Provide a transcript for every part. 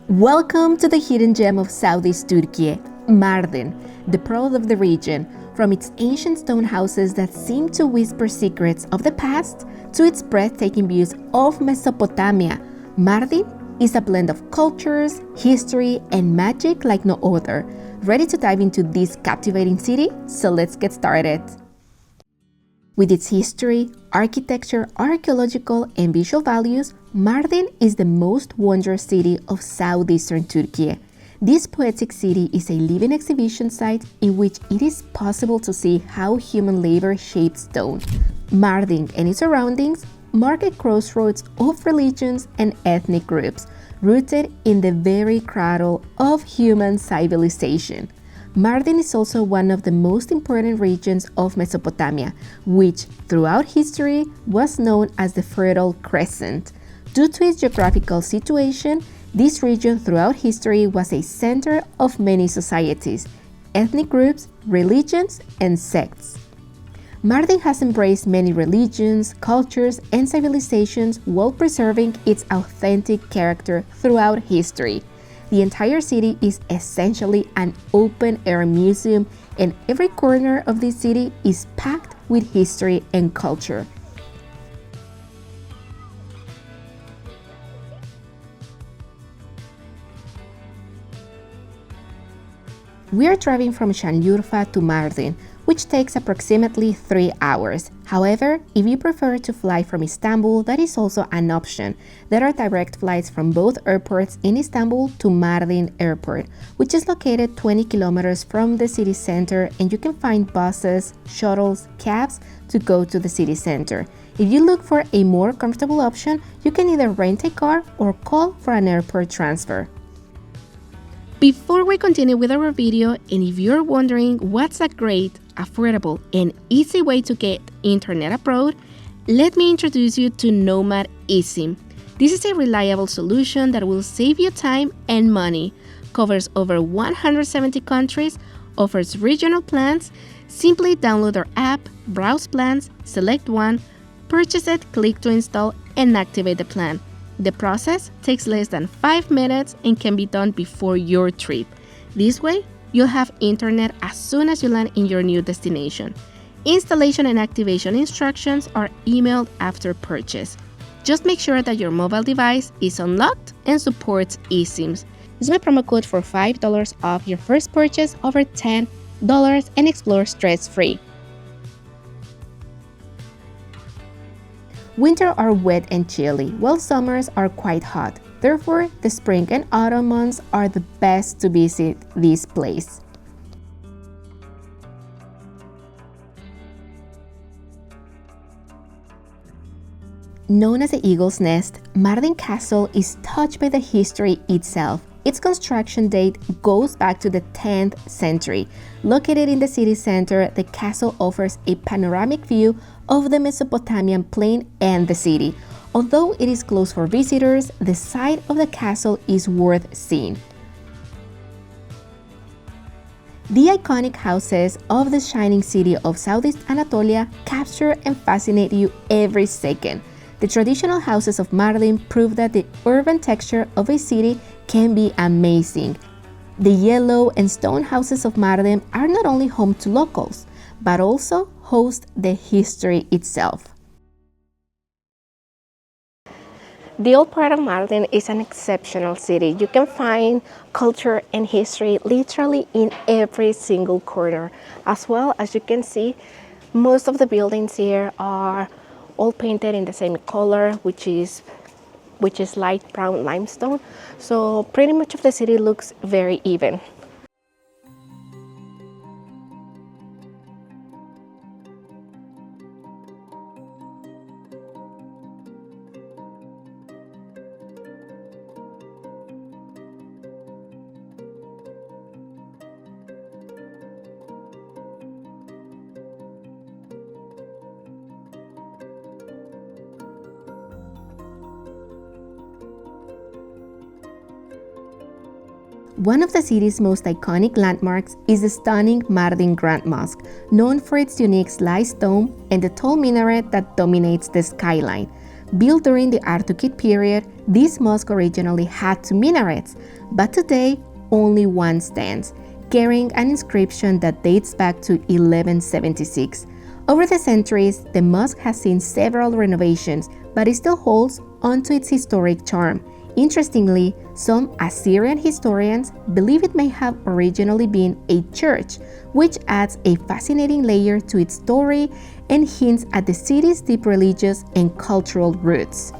Welcome to the hidden gem of Southeast Turkey, Mardin, the pearl of the region. From its ancient stone houses that seem to whisper secrets of the past to its breathtaking views of Mesopotamia, Mardin is a blend of cultures, history, and magic like no other. Ready to dive into this captivating city? So let's get started. With its history, architecture, archaeological, and visual values, Mardin is the most wondrous city of southeastern Turkey. This poetic city is a living exhibition site in which it is possible to see how human labor shaped stone. Mardin and its surroundings mark a crossroads of religions and ethnic groups, rooted in the very cradle of human civilization. Mardin is also one of the most important regions of Mesopotamia, which throughout history was known as the Fertile Crescent. Due to its geographical situation, this region throughout history was a center of many societies, ethnic groups, religions, and sects. Mardin has embraced many religions, cultures, and civilizations while preserving its authentic character throughout history. The entire city is essentially an open-air museum, and every corner of this city is packed with history and culture. We are driving from Şanlıurfa to Mardin, which takes approximately 3 hours. However, if you prefer to fly from Istanbul, that is also an option. There are direct flights from both airports in Istanbul to Mardin Airport, which is located 20 kilometers from the city center, and you can find buses, shuttles, cabs to go to the city center. If you look for a more comfortable option, you can either rent a car or call for an airport transfer. Before we continue with our video, and if you're wondering what's a great, affordable, and easy way to get internet abroad, let me introduce you to Nomad eSIM. This is a reliable solution that will save you time and money, covers over 170 countries, offers regional plans. Simply download our app, browse plans, select one, purchase it, click to install, and activate the plan. The process takes less than 5 minutes and can be done before your trip. This way, you'll have internet as soon as you land in your new destination. Installation and activation instructions are emailed after purchase. Just make sure that your mobile device is unlocked and supports eSIMs. Use my promo code for $5 off your first purchase over $10 and explore stress-free. Winters are wet and chilly, while summers are quite hot. Therefore, the spring and autumn months are the best to visit this place. Known as the Eagle's Nest, Mardin Castle is touched by the history itself. Its construction date goes back to the 10th century. Located in the city center, the castle offers a panoramic view of the Mesopotamian plain and the city. Although it is closed for visitors, the site of the castle is worth seeing. The iconic houses of the shining city of Southeast Anatolia capture and fascinate you every second. The traditional houses of Mardin prove that the urban texture of a city can be amazing. The yellow and stone houses of Mardin are not only home to locals, but also host the history itself. The old part of Mardin is an exceptional city. You can find culture and history literally in every single corner. As well as you can see, most of the buildings here are all painted in the same color, which is light brown limestone. So pretty much of the city looks very even. One of the city's most iconic landmarks is the stunning Mardin Grand Mosque, known for its unique sliced dome and the tall minaret that dominates the skyline. Built during the Artukid period, this mosque originally had 2 minarets, but today only one stands, carrying an inscription that dates back to 1176. Over the centuries, the mosque has seen several renovations, but it still holds onto its historic charm. Interestingly, some Assyrian historians believe it may have originally been a church, which adds a fascinating layer to its story and hints at the city's deep religious and cultural roots.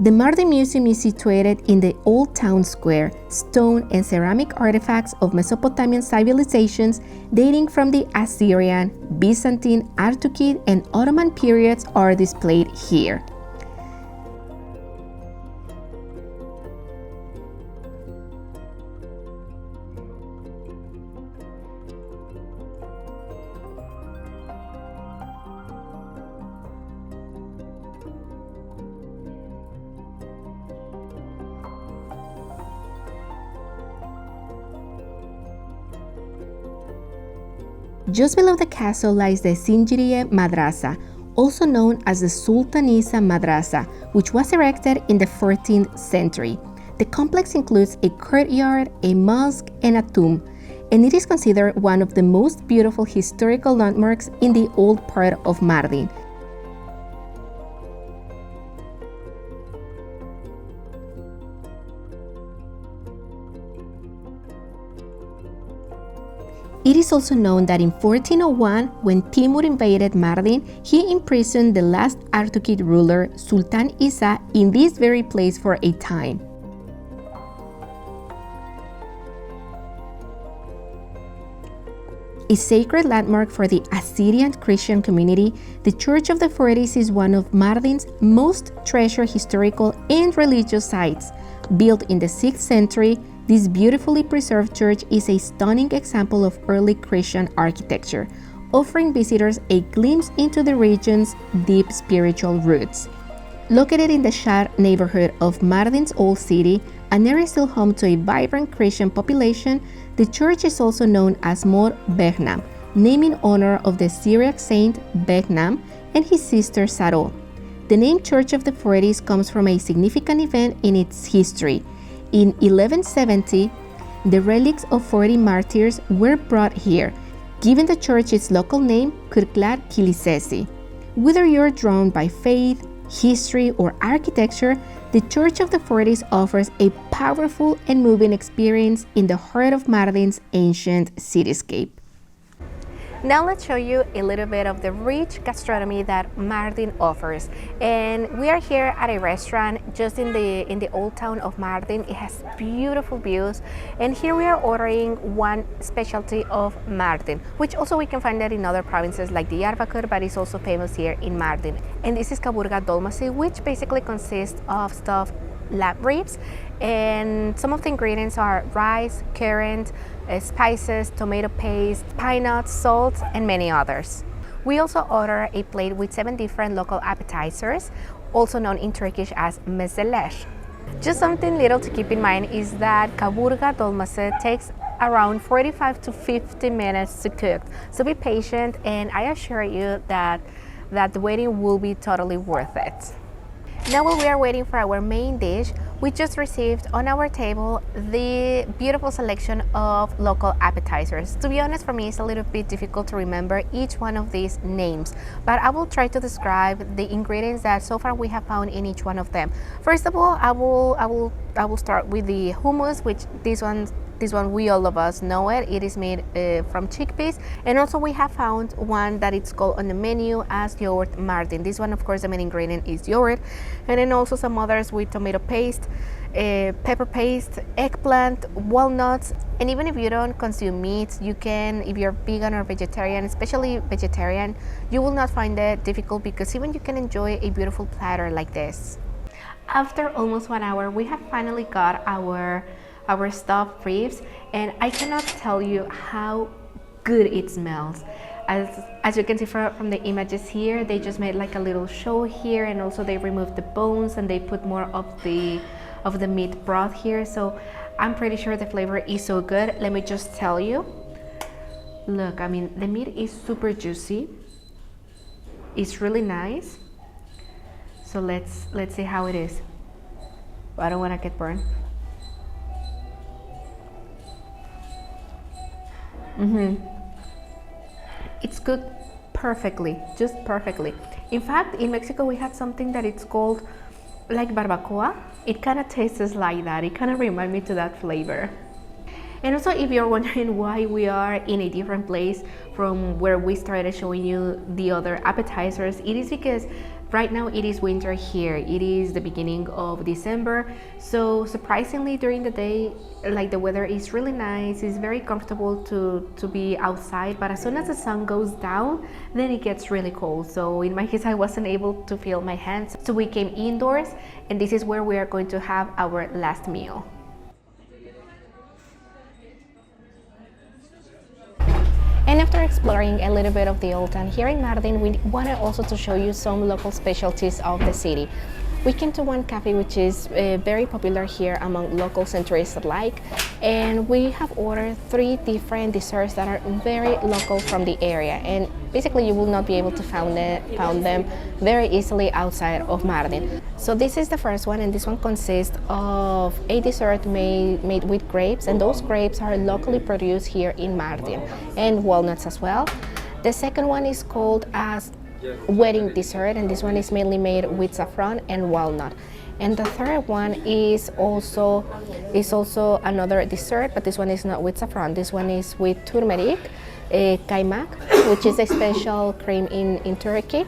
The Mardin Museum is situated in the Old Town Square. Stone and ceramic artifacts of Mesopotamian civilizations dating from the Assyrian, Byzantine, Artukid, and Ottoman periods are displayed here. Just below the castle lies the Zinciriye Madrasa, also known as the Sultanisa Madrasa, which was erected in the 14th century. The complex includes a courtyard, a mosque, and a tomb, and it is considered one of the most beautiful historical landmarks in the old part of Mardin. It is also known that in 1401, when Timur invaded Mardin, he imprisoned the last Artukid ruler, Sultan Isa, in this very place for a time. A sacred landmark for the Assyrian Christian community, the Church of the Forties is one of Mardin's most treasured historical and religious sites. Built in the 6th century, this beautifully preserved church is a stunning example of early Christian architecture, offering visitors a glimpse into the region's deep spiritual roots. Located in the Shar neighborhood of Mardin's old city, an area still home to a vibrant Christian population, the church is also known as Mor Behnam, named in honor of the Syriac saint Behnam and his sister Saro. The name Church of the Forties comes from a significant event in its history. In 1170, the relics of 40 martyrs were brought here, giving the church its local name, Kırklar Kilisesi. Whether you're drawn by faith, history, or architecture, the Church of the Forties offers a powerful and moving experience in the heart of Mardin's ancient cityscape. Now let's show you a little bit of the rich gastronomy that Mardin offers. And we are here at a restaurant just in the old town of Mardin. It has beautiful views. And here we are ordering one specialty of Mardin, which also we can find that in other provinces like Diyarbakır, but it's also famous here in Mardin. And this is kaburga dolması, which basically consists of stuffed lamb ribs, and some of the ingredients are rice, currant, spices, tomato paste, pine nuts, salt, and many others. We also order a plate with 7 different local appetizers, also known in Turkish as mezeleş. Just something little to keep in mind is that kaburga dolması takes around 45 to 50 minutes to cook, so be patient, and I assure you that the waiting will be totally worth it. Now while we are waiting for our main dish, we just received on our table the beautiful selection of local appetizers. To be honest, for me it's a little bit difficult to remember each one of these names, but I will try to describe the ingredients that so far we have found in each one of them. First of all, I will start with the hummus, which this one we all of us know it. It is made from chickpeas, and also we have found one that it's called on the menu as yogurt Mardin. This one, of course, the main ingredient is yogurt, and then also some others with tomato paste, pepper paste, eggplant, walnuts, and even if you don't consume meat, you can, if you're vegan or vegetarian, especially vegetarian, you will not find it difficult because even you can enjoy a beautiful platter like this. After almost 1 hour, we have finally got our stuffed ribs, and I cannot tell you how good it smells. As you can see from the images here, they just made like a little show here, and also they removed the bones and they put more of the meat broth here, so I'm pretty sure the flavor is so good. Let me just tell you, Look, I mean, the meat is super juicy. It's really nice. So let's see how it is. I don't want to get burned. It's cooked perfectly, just perfectly. In fact, in Mexico we have something that it's called like barbacoa. It kind of tastes like that. It kind of reminds me to that flavor. And also, if you're wondering why we are in a different place from where we started showing you the other appetizers, it is because right now it is winter here. It is the beginning of December, so surprisingly during the day, like, the weather is really nice. It's very comfortable to be outside, but as soon as the sun goes down, then it gets really cold. So in my case, I wasn't able to feel my hands, so we came indoors, and this is where we are going to have our last meal. And after exploring a little bit of the old town here in Mardin, we wanted also to show you some local specialties of the city. We came to one cafe which is very popular here among locals and tourists alike, and we have ordered 3 different desserts that are very local from the area, and basically you will not be able to found them very easily outside of Mardin. So this is the first one, and this one consists of a dessert made with grapes, and those grapes are locally produced here in Mardin, and walnuts as well. The second one is called as wedding dessert, and this one is mainly made with saffron and walnut. And the third one is also another dessert, but this one is not with saffron. This one is with turmeric, kaymak, which is a special cream in Turkey,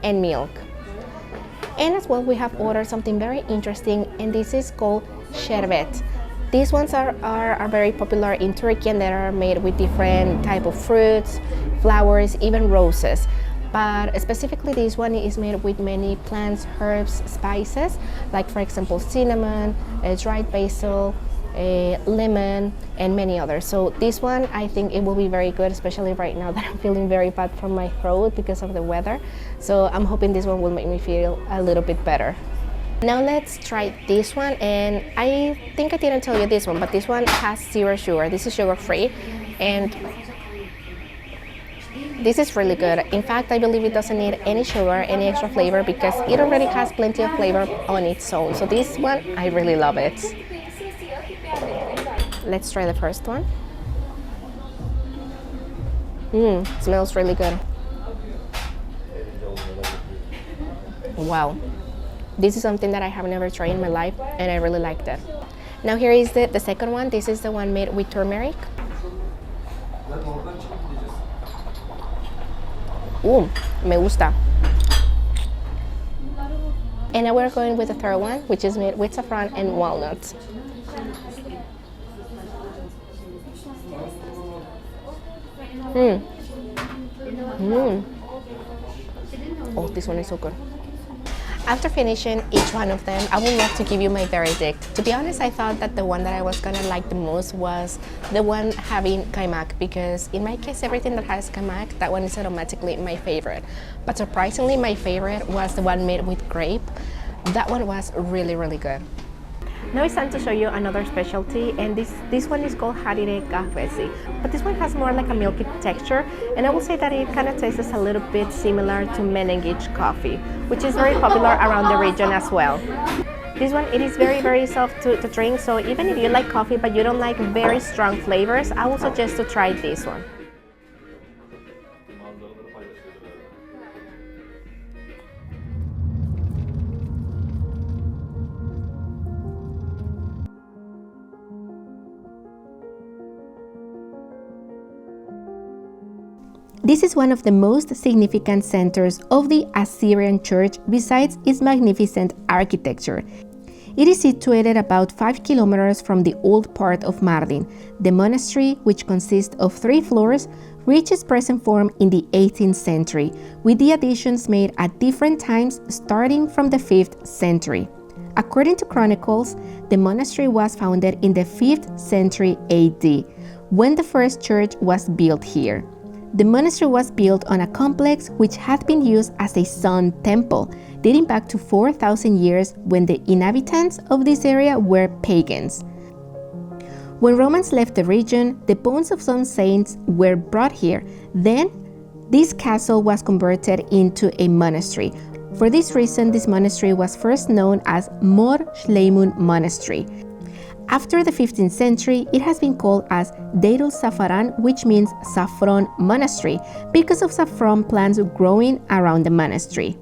and milk. And as well, we have ordered something very interesting, and this is called sherbet. These ones are very popular in Turkey, and they are made with different type of fruits, flowers, even roses. But specifically this one is made with many plants, herbs, spices, like for example cinnamon, dried basil, lemon, and many others. So this one, I think it will be very good, especially right now that I'm feeling very bad from my throat because of the weather. So I'm hoping this one will make me feel a little bit better. Now let's try this one, and I think I didn't tell you this one, but this one has 0 sugar. This is sugar-free, and this is really good. In fact, I believe it doesn't need any sugar, any extra flavor, because it already has plenty of flavor on its own. So this one, I really love it. Let's try the first one. Smells really good. Wow. This is something that I have never tried in my life, and I really liked it. Now here is the second one. This is the one made with turmeric. Me gusta. And now we're going with the third one, which is made with saffron and walnuts. Oh, this one is so good. After finishing each one of them, I would love to give you my verdict. To be honest, I thought that the one that I was gonna like the most was the one having kaymak, because in my case, everything that has kaymak, that one is automatically my favorite. But surprisingly, my favorite was the one made with grape. That one was really, really good. Now it's time to show you another specialty, and this one is called harire kahvesi. But this one has more like a milky texture, and I will say that it kind of tastes a little bit similar to menengiç coffee, which is very popular around the region as well. This one, it is very, very soft to drink, so even if you like coffee but you don't like very strong flavors, I would suggest to try this one. This is one of the most significant centers of the Assyrian Church besides its magnificent architecture. It is situated about 5 kilometers from the old part of Mardin. The monastery, which consists of 3 floors, reached its present form in the 18th century, with the additions made at different times starting from the 5th century. According to chronicles, the monastery was founded in the 5th century AD, when the first church was built here. The monastery was built on a complex which had been used as a sun temple, dating back to 4,000 years when the inhabitants of this area were pagans. When Romans left the region, the bones of some saints were brought here. Then, this castle was converted into a monastery. For this reason, this monastery was first known as Mor Shleimun Monastery. After the 15th century, it has been called as Deirul Safaran, which means saffron monastery, because of saffron plants growing around the monastery.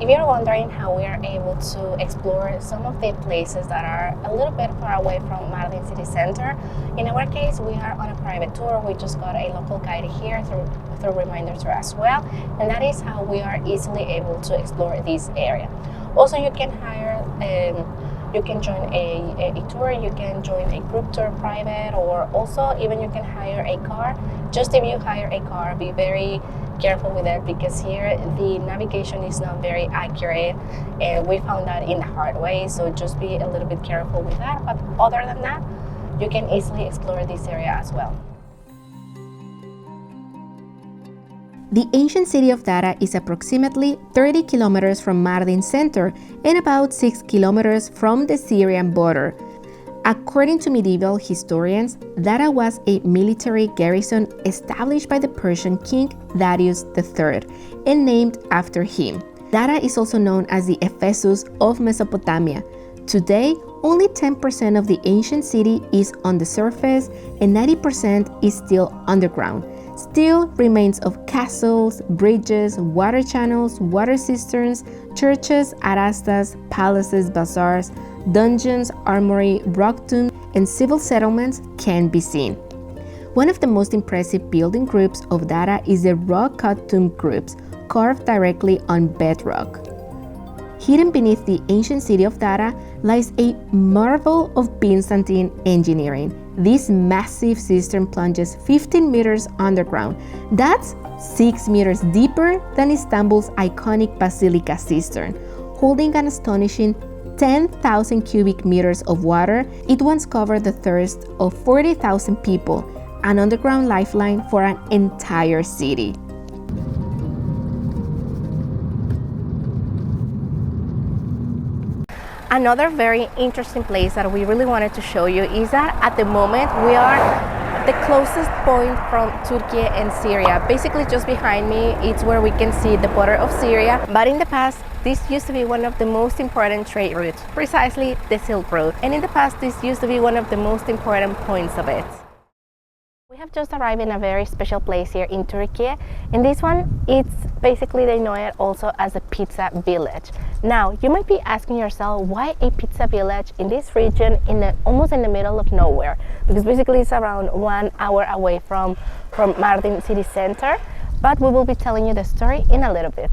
If you're wondering how we are able to explore some of the places that are a little bit far away from Mardin city center, in our case we are on a private tour. We just got a local guide here through Reminder Tour as well, and that is how we are easily able to explore this area. Also, you can hire you can join a tour, you can join a group tour private, or also even you can hire a car. Just if you hire a car, be very careful with that, because here the navigation is not very accurate, and we found that in the hard way, so just be a little bit careful with that. But other than that, you can easily explore this area as well. The ancient city of Dara is approximately 30 kilometers from Mardin center and about 6 kilometers from the Syrian border. According to medieval historians, Dara was a military garrison established by the Persian king Darius III and named after him. Dara is also known as the Ephesus of Mesopotamia. Today, only 10% of the ancient city is on the surface and 90% is still underground. Still remains of castles, bridges, water channels, water cisterns, churches, arastas, palaces, bazaars, dungeons, armory, rock tombs, and civil settlements can be seen. One of the most impressive building groups of Dara is the rock-cut tomb groups, carved directly on bedrock. Hidden beneath the ancient city of Dara lies a marvel of Byzantine engineering. This massive cistern plunges 15 meters underground. That's 6 meters deeper than Istanbul's iconic Basilica cistern, holding an astonishing 10,000 cubic meters of water. It once covered the thirst of 40,000 people, an underground lifeline for an entire city. Another very interesting place that we really wanted to show you is that at the moment we are the closest point from Turkey and Syria. Basically just behind me, it's where we can see the border of Syria. But in the past, this used to be one of the most important trade routes, precisely the Silk Road. And in the past, this used to be one of the most important points of it. We have just arrived in a very special place here in Turkey, and this one, it's basically, they know it also as a pizza village. Now, you might be asking yourself, why a pizza village in this region, almost in the middle of nowhere? Because basically it's around 1 hour away from Mardin city center, but we will be telling you the story in a little bit.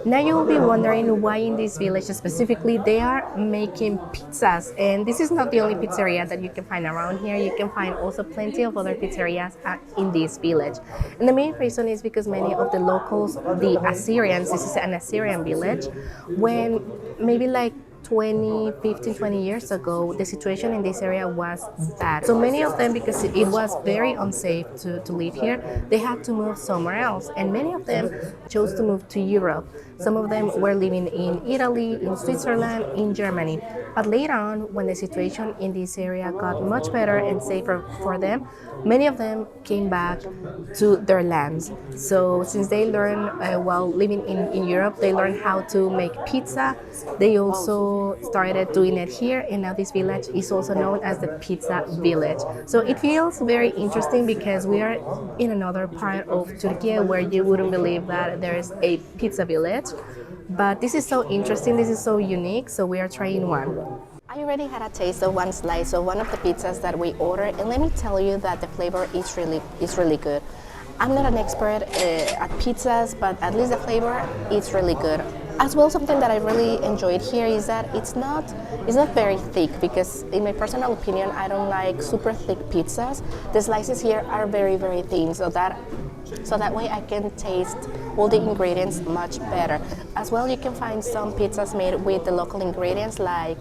Now you will be wondering why in this village specifically they are making pizzas, and this is not the only pizzeria that you can find around here. You can find also plenty of other pizzerias in this village, and the main reason is because many of the locals, the Assyrians, this is an Assyrian village, when maybe like 20 years ago, the situation in this area was bad. So many of them, because it was very unsafe to live here, they had to move somewhere else. And many of them chose to move to Europe. Some of them were living in Italy, in Switzerland, in Germany. But later on, when the situation in this area got much better and safer for them, many of them came back to their lands. So since they learned while living in Europe, they learned how to make pizza. They also started doing it here, and now this village is also known as the Pizza Village. So it feels very interesting because we are in another part of Turkey where you wouldn't believe that there is a pizza village. But this is so interesting, this is so unique, so we are trying one. I already had a taste of one slice of one of the pizzas that we ordered, and let me tell you that the flavor is really good. I'm not an expert at pizzas, but at least the flavor is really good. As well, something that I really enjoyed here is that it's not very thick, because in my personal opinion, I don't like super thick pizzas. The slices here are very thin, so that so that way I can taste all the ingredients much better. As well, you can find some pizzas made with the local ingredients like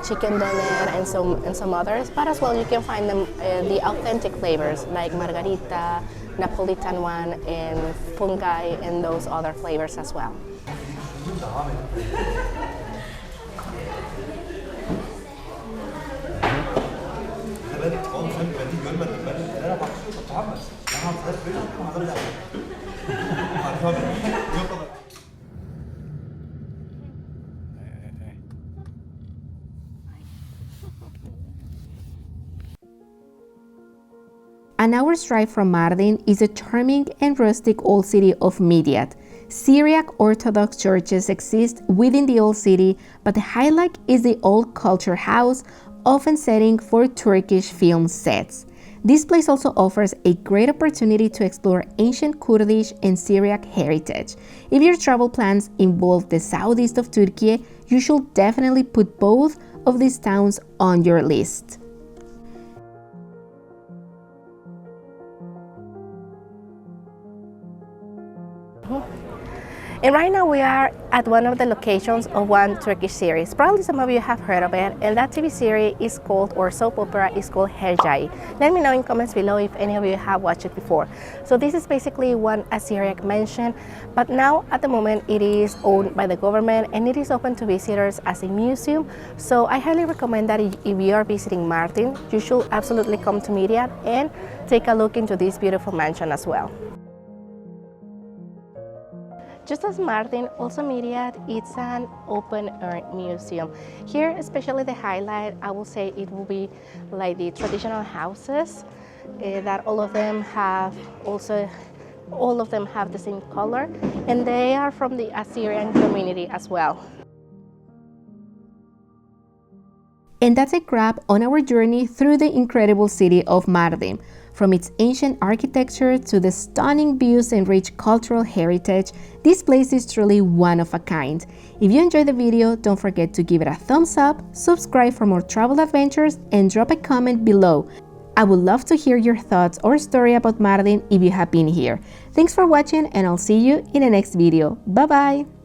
chicken doner and some others, but as well you can find them the authentic flavors like margarita, Napolitan one, and fungi, and those other flavors as well. An hour's drive from Mardin is a charming and rustic old city of Midyat. Syriac Orthodox churches exist within the old city, but the highlight is the old culture house, often setting for Turkish film sets. This place also offers a great opportunity to explore ancient Kurdish and Syriac heritage. If your travel plans involve the southeast of Turkey, you should definitely put both of these towns on your list. And right now we are at one of the locations of one Turkish series. Probably some of you have heard of it, and that TV series is called, or soap opera is called Hercai. Let me know in comments below if any of you have watched it before. So this is basically one Assyriac mansion, but now at the moment it is owned by the government and it is open to visitors as a museum. So I highly recommend that if you are visiting Mardin, you should absolutely come to Midyat and take a look into this beautiful mansion as well. Just as Mardin, also Midyat, it's an open-air museum. Here, especially the highlight, I will say it will be like the traditional houses that all of them have the same color, and they are from the Assyrian community as well. And that's a wrap on our journey through the incredible city of Mardin. From its ancient architecture to the stunning views and rich cultural heritage, this place is truly one of a kind. If you enjoyed the video, don't forget to give it a thumbs up, subscribe for more travel adventures, and drop a comment below. I would love to hear your thoughts or story about Mardin if you have been here. Thanks for watching, and I'll see you in the next video. Bye bye!